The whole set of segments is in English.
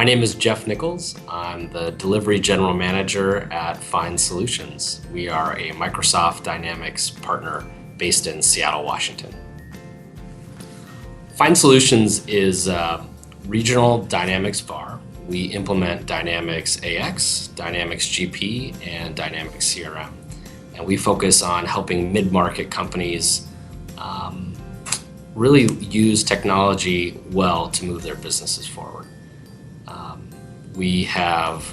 My name is Jeff Nichols. I'm the Delivery General Manager at Find Solutions. We are a Microsoft Dynamics partner based in Seattle, Washington. Find Solutions is a regional Dynamics VAR. We implement Dynamics AX, Dynamics GP, and Dynamics CRM. And we focus on helping mid-market companies really use technology well to move their businesses forward. We have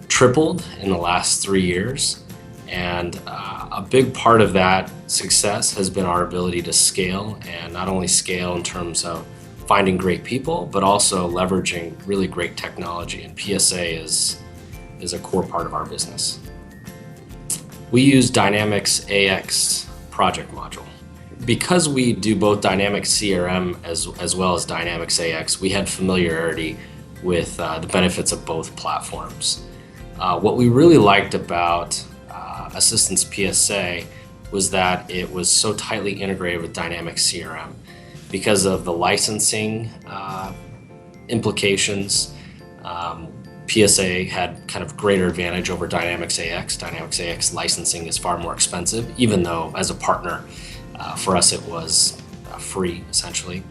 tripled in the last 3 years, and a big part of that success has been our ability to scale, and not only scale in terms of finding great people, but also leveraging really great technology, and PSA is a core part of our business. We use Dynamics AX project module. Because we do both Dynamics CRM as well as Dynamics AX, we had familiarity with the benefits of both platforms. What we really liked about Assistance PSA was that it was so tightly integrated with Dynamics CRM. Because of the licensing implications, PSA had kind of greater advantage over Dynamics AX. Dynamics AX licensing is far more expensive, even though as a partner, for us it was free, essentially.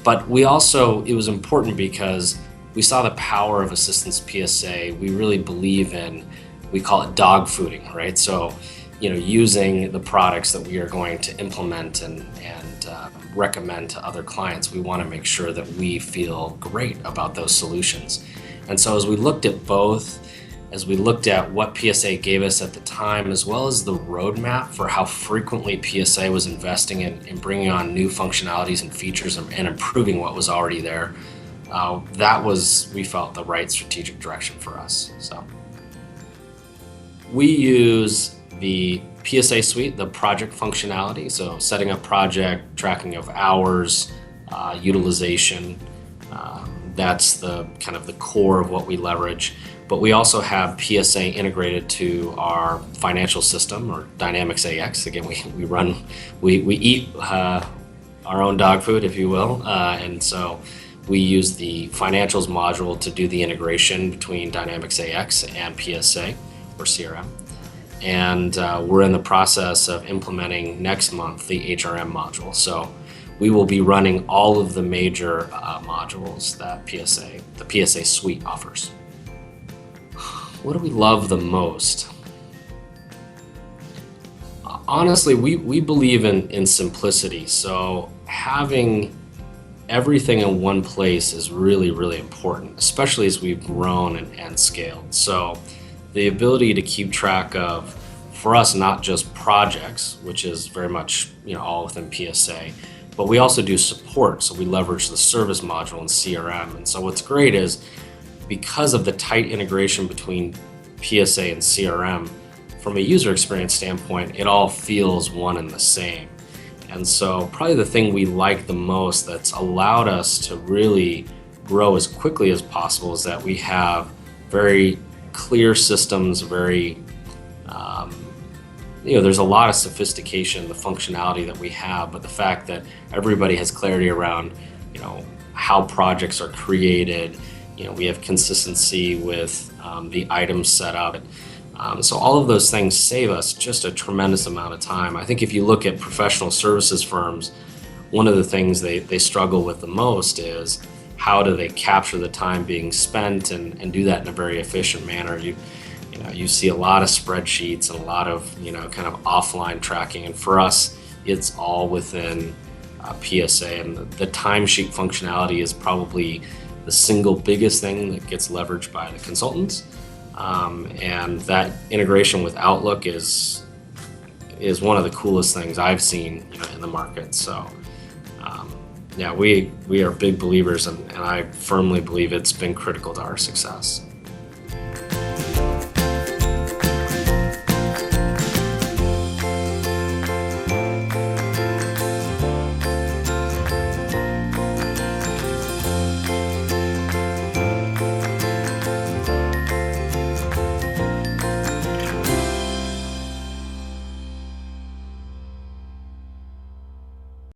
But it was important because we saw the power of Assistance PSA. We really believe in, we call it dog fooding, right? So, using the products that we are going to implement and recommend to other clients, we want to make sure that we feel great about those solutions. And so as we looked at both, as we looked at what PSA gave us at the time, as well as the roadmap for how frequently PSA was investing in bringing on new functionalities and features and improving what was already there, that was, we felt, the right strategic direction for us. So we use the PSA Suite, the project functionality, so setting up project, tracking of hours, utilization. That's the kind of the core of what we leverage. But we also have PSA integrated to our financial system, or Dynamics AX. Again, we eat our own dog food, if you will, and so we use the financials module to do the integration between Dynamics AX and PSA, or CRM. And we're in the process of implementing next month the HRM module. So we will be running all of the major modules that the PSA Suite offers. What do we love the most? Honestly, we believe in simplicity. So having everything in one place is really, really important, especially as we've grown and scaled. So the ability to keep track of, for us, not just projects, which is very much all within PSA, but we also do support. So we leverage the service module in CRM. And so what's great is, because of the tight integration between PSA and CRM, from a user experience standpoint, it all feels one and the same. And so probably the thing we like the most that's allowed us to really grow as quickly as possible is that we have very clear systems, there's a lot of sophistication in the functionality that we have, but the fact that everybody has clarity around, how projects are created, we have consistency with the items set up. So all of those things save us just a tremendous amount of time. I think if you look at professional services firms, one of the things they struggle with the most is how do they capture the time being spent and do that in a very efficient manner. You see a lot of spreadsheets and a lot of kind of offline tracking, and for us it's all within PSA, and the timesheet functionality is probably the single biggest thing that gets leveraged by the consultants, and that integration with Outlook is one of the coolest things I've seen in the market. So we are big believers, and I firmly believe it's been critical to our success.